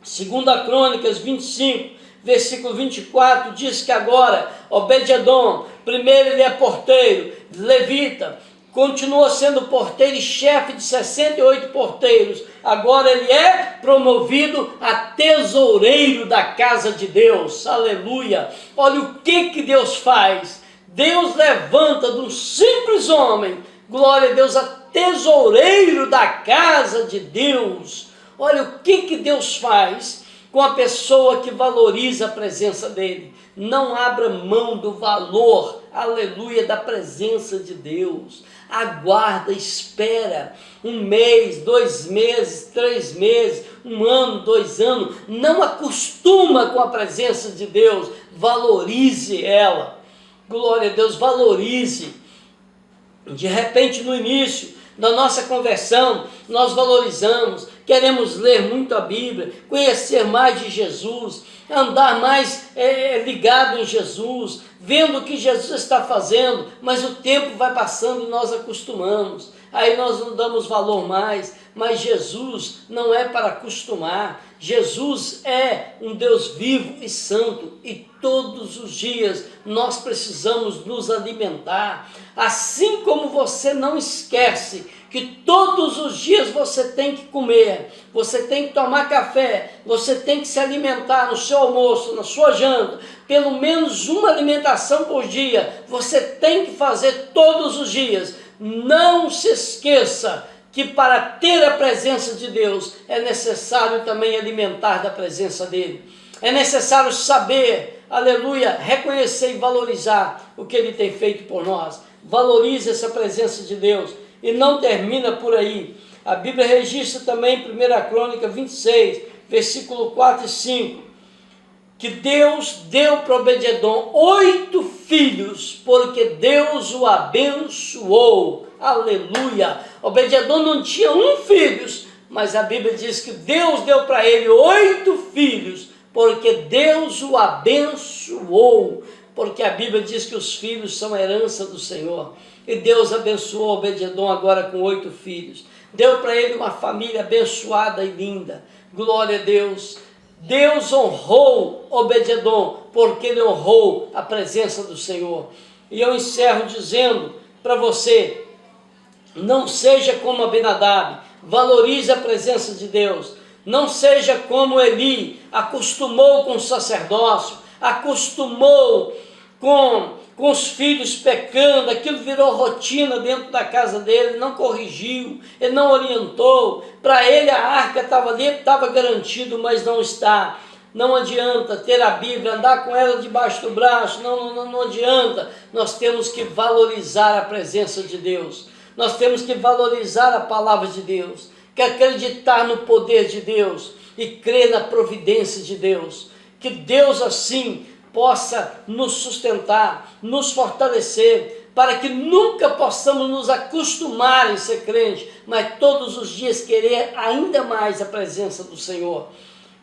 2 Crônicas 25, versículo 24, diz que agora Obed-edom, primeiro ele é porteiro, levita, continua sendo porteiro e chefe de 68 porteiros. Agora ele é promovido a tesoureiro da casa de Deus. Aleluia! Olha o que Deus faz. Deus levanta de um simples homem, glória a Deus, a tesoureiro da casa de Deus. Olha o que Deus faz com a pessoa que valoriza a presença dele. Não abra mão do valor, aleluia, da presença de Deus. Aguarda, espera, 1 mês, 2 meses, 3 meses, 1 ano, 2 anos. Não acostuma com a presença de Deus, valorize ela. Glória a Deus, valorize. De repente, no início da nossa conversão, nós valorizamos, queremos ler muito a Bíblia, conhecer mais de Jesus, andar mais ligado em Jesus, vendo o que Jesus está fazendo, mas o tempo vai passando e nós acostumamos, aí nós não damos valor mais, mas Jesus não é para acostumar, Jesus é um Deus vivo e santo e todos os dias nós precisamos nos alimentar, assim como você não esquece que todos os dias você tem que comer, você tem que tomar café, você tem que se alimentar no seu almoço, na sua janta, pelo menos uma alimentação por dia, você tem que fazer todos os dias. Não se esqueça que para ter a presença de Deus é necessário também alimentar da presença dele. É necessário saber, aleluia, reconhecer e valorizar o que ele tem feito por nós. Valorize essa presença de Deus. E não termina por aí. A Bíblia registra também, 1 Crônica 26, versículo 4 e 5, que Deus deu para Obed-edom 8 filhos, porque Deus o abençoou. Aleluia! Obed-edom não tinha 1 filho, mas a Bíblia diz que Deus deu para ele 8 filhos, porque Deus o abençoou. Porque a Bíblia diz que os filhos são herança do Senhor. E Deus abençoou Obed-edom agora com 8 filhos. Deu para ele uma família abençoada e linda. Glória a Deus. Deus honrou Obed-edom, porque ele honrou a presença do Senhor. E eu encerro dizendo para você, não seja como Abinadab, valorize a presença de Deus. Não seja como Eli, acostumou com o sacerdócio, acostumou com os filhos pecando, aquilo virou rotina dentro da casa dele, não corrigiu, ele não orientou. Para ele a arca estava ali, estava garantido, mas não está. Não adianta ter a Bíblia, andar com ela debaixo do braço, não adianta. Nós temos que valorizar a presença de Deus, nós temos que valorizar a palavra de Deus, que acreditar no poder de Deus e crer na providência de Deus, que Deus assim possa nos sustentar, nos fortalecer, para que nunca possamos nos acostumar em ser crente, mas todos os dias querer ainda mais a presença do Senhor.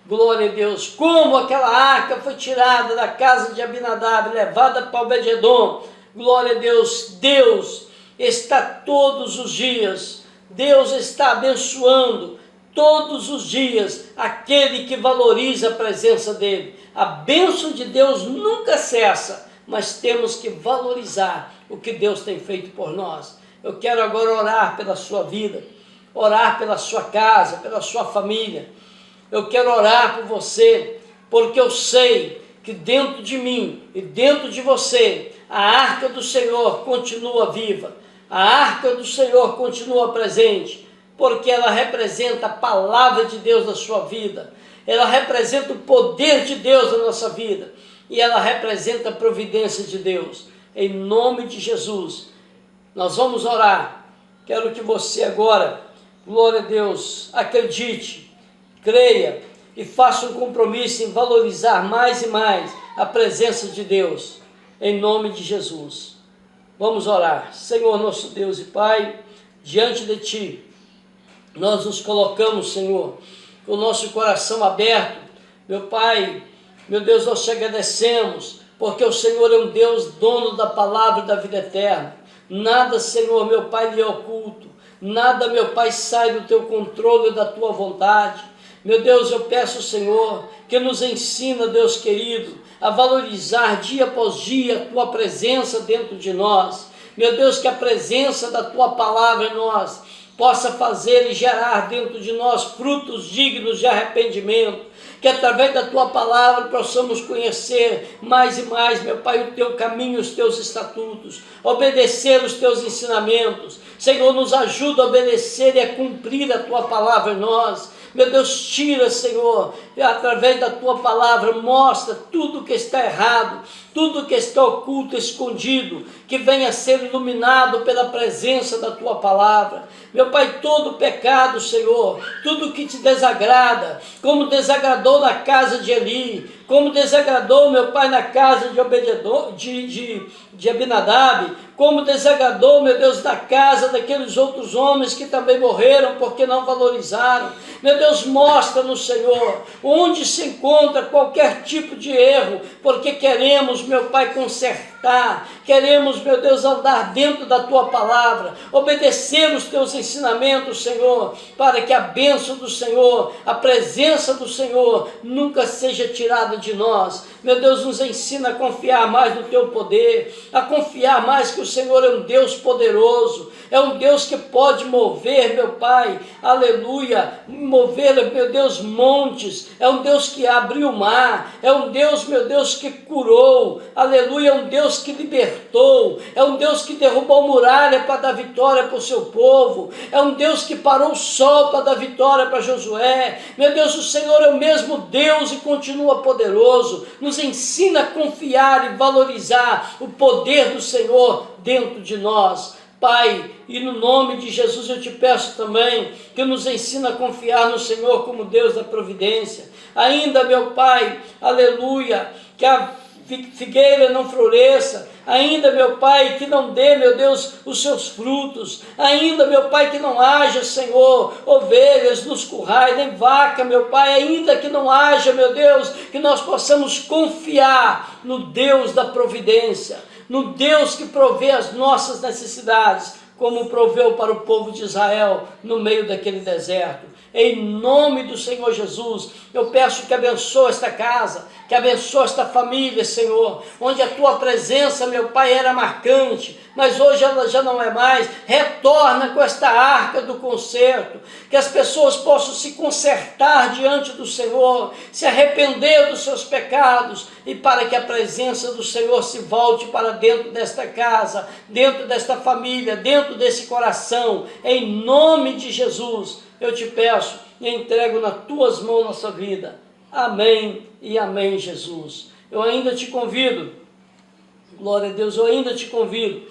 Glória a Deus. Como aquela arca foi tirada da casa de Abinadab, levada para Obed-edom. Glória a Deus. Deus está todos os dias, Deus está abençoando todos os dias aquele que valoriza a presença dele. A bênção de Deus nunca cessa, mas temos que valorizar o que Deus tem feito por nós. Eu quero agora orar pela sua vida, orar pela sua casa, pela sua família. Eu quero orar por você, porque eu sei que dentro de mim e dentro de você, a arca do Senhor continua viva, a arca do Senhor continua presente, porque ela representa a palavra de Deus na sua vida, ela representa o poder de Deus na nossa vida, e ela representa a providência de Deus. Em nome de Jesus, nós vamos orar. Quero que você agora, glória a Deus, acredite, creia e faça um compromisso em valorizar mais e mais a presença de Deus, em nome de Jesus. Vamos orar. Senhor, nosso Deus e Pai, diante de Ti, nós nos colocamos, Senhor, com o nosso coração aberto. Meu Pai, meu Deus, nós te agradecemos, porque o Senhor é um Deus dono da palavra da vida eterna. Nada, Senhor, meu Pai, lhe é oculto. Nada, meu Pai, sai do Teu controle e da Tua vontade. Meu Deus, eu peço, Senhor, que nos ensina, Deus querido, a valorizar dia após dia a Tua presença dentro de nós. Meu Deus, que a presença da Tua palavra em nós possa fazer e gerar dentro de nós frutos dignos de arrependimento, que através da Tua palavra possamos conhecer mais e mais, meu Pai, o Teu caminho, os Teus estatutos, obedecer os Teus ensinamentos. Senhor, nos ajuda a obedecer e a cumprir a Tua palavra em nós. Meu Deus, tira, Senhor, através da tua palavra, mostra tudo que está errado, tudo que está oculto, escondido, que venha a ser iluminado pela presença da tua palavra. Meu Pai, todo pecado, Senhor, tudo que te desagrada, como desagradou na casa de Eli, como desagradou, meu Pai, na casa de Abinadab, como desagradou, meu Deus, na casa daqueles outros homens que também morreram porque não valorizaram. Meu Deus, mostra-nos, Senhor, onde se encontra qualquer tipo de erro, porque queremos, meu Pai, consertar, queremos, meu Deus, andar dentro da tua palavra, obedecer os teus ensinamentos, Senhor, para que a bênção do Senhor, a presença do Senhor nunca seja tirada de nós. Meu Deus, nos ensina a confiar mais no teu poder, a confiar mais que o Senhor é um Deus poderoso, é um Deus que pode mover, meu Pai, aleluia, mover, meu Deus, montes, é um Deus que abriu o mar, é um Deus, meu Deus, que curou, aleluia, é um Deus que libertou, é um Deus que derrubou muralha para dar vitória para o seu povo, é um Deus que parou o sol para dar vitória para Josué. Meu Deus, o Senhor é o mesmo Deus e continua poderoso. Nos ensina a confiar e valorizar o poder do Senhor dentro de nós. Pai, e no nome de Jesus eu te peço também que nos ensina a confiar no Senhor como Deus da providência. Ainda, meu Pai, aleluia, que a figueira não floresça, ainda, meu Pai, que não dê, meu Deus, os seus frutos, ainda, meu Pai, que não haja, Senhor, ovelhas nos currais, nem vaca, meu Pai, ainda que não haja, meu Deus, que nós possamos confiar no Deus da providência, no Deus que provê as nossas necessidades, como proveu para o povo de Israel no meio daquele deserto. Em nome do Senhor Jesus, eu peço que abençoe esta casa, que abençoe esta família, Senhor, onde a tua presença, meu Pai, era marcante, mas hoje ela já não é mais. Retorna com esta arca do conserto, que as pessoas possam se consertar diante do Senhor, se arrepender dos seus pecados, e para que a presença do Senhor se volte para dentro desta casa, dentro desta família, dentro desse coração. Em nome de Jesus, eu te peço e entrego nas tuas mãos nossa vida. Amém e amém, Jesus. Eu ainda te convido, glória a Deus, eu ainda te convido,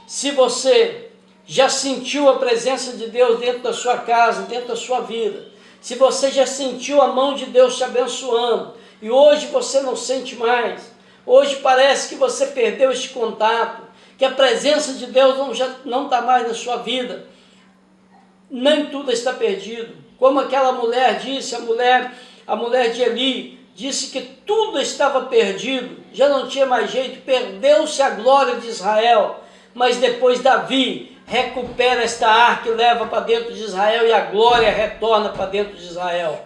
se você já sentiu a presença de Deus dentro da sua casa, dentro da sua vida, se você já sentiu a mão de Deus te abençoando, e hoje você não sente mais, hoje parece que você perdeu este contato, que a presença de Deus não está mais na sua vida, nem tudo está perdido. Como aquela mulher disse, a mulher de Eli, disse que tudo estava perdido, já não tinha mais jeito, perdeu-se a glória de Israel. Mas depois Davi recupera esta arca e leva para dentro de Israel, e a glória retorna para dentro de Israel.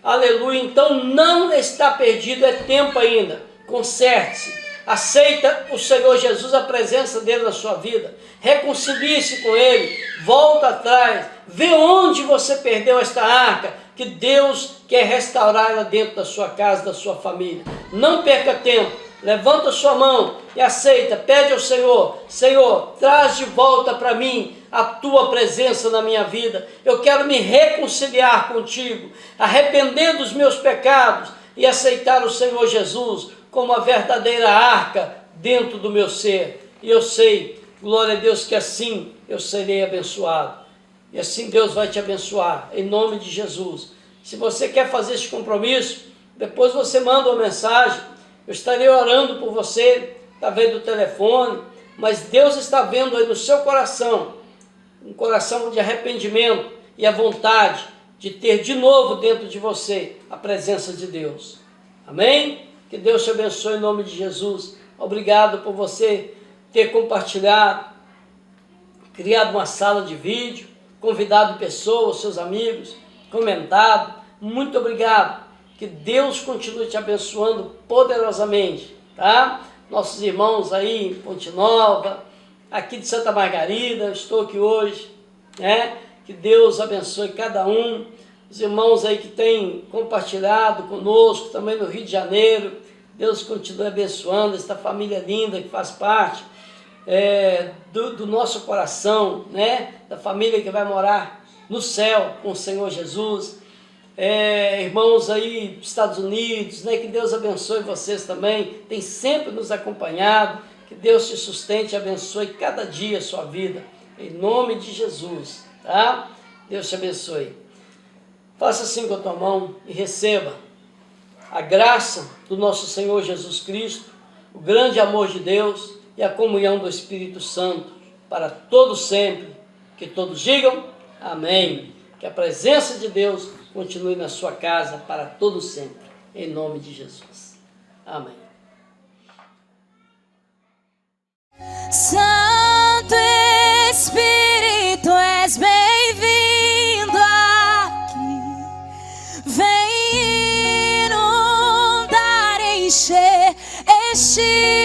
Aleluia, então não está perdido, é tempo ainda. Conserte-se. Aceita o Senhor Jesus, a presença dele na sua vida, reconcilie-se com ele, volta atrás, vê onde você perdeu esta arca, que Deus quer restaurá-la dentro da sua casa, da sua família. Não perca tempo, levanta a sua mão e aceita, pede ao Senhor: Senhor, traz de volta para mim a tua presença na minha vida, eu quero me reconciliar contigo, arrepender dos meus pecados e aceitar o Senhor Jesus como a verdadeira arca dentro do meu ser. E eu sei, glória a Deus, que assim eu serei abençoado. E assim Deus vai te abençoar, em nome de Jesus. Se você quer fazer esse compromisso, depois você manda uma mensagem, eu estarei orando por você, através do telefone, mas Deus está vendo aí no seu coração, um coração de arrependimento e a vontade de ter de novo dentro de você a presença de Deus. Amém? Que Deus te abençoe em nome de Jesus. Obrigado por você ter compartilhado, criado uma sala de vídeo, convidado pessoas, seus amigos, comentado. Muito obrigado. Que Deus continue te abençoando poderosamente, tá? Nossos irmãos aí em Ponte Nova, aqui de Santa Margarida, estou aqui hoje, né? Que Deus abençoe cada um. Os irmãos aí que têm compartilhado conosco, também no Rio de Janeiro, Deus continue abençoando esta família linda que faz parte do nosso coração, né? Da família que vai morar no céu com o Senhor Jesus. irmãos aí dos Estados Unidos, né? Que Deus abençoe vocês também, tem sempre nos acompanhado, que Deus te sustente e abençoe cada dia a sua vida, em nome de Jesus, tá? Deus te abençoe. Faça assim com a tua mão e receba a graça do nosso Senhor Jesus Cristo, o grande amor de Deus e a comunhão do Espírito Santo para todos sempre. Que todos digam amém. Que a presença de Deus continue na sua casa para todos sempre. Em nome de Jesus. Amém. Santo Espírito, és bem-vindo aqui. Vem inundar, encher este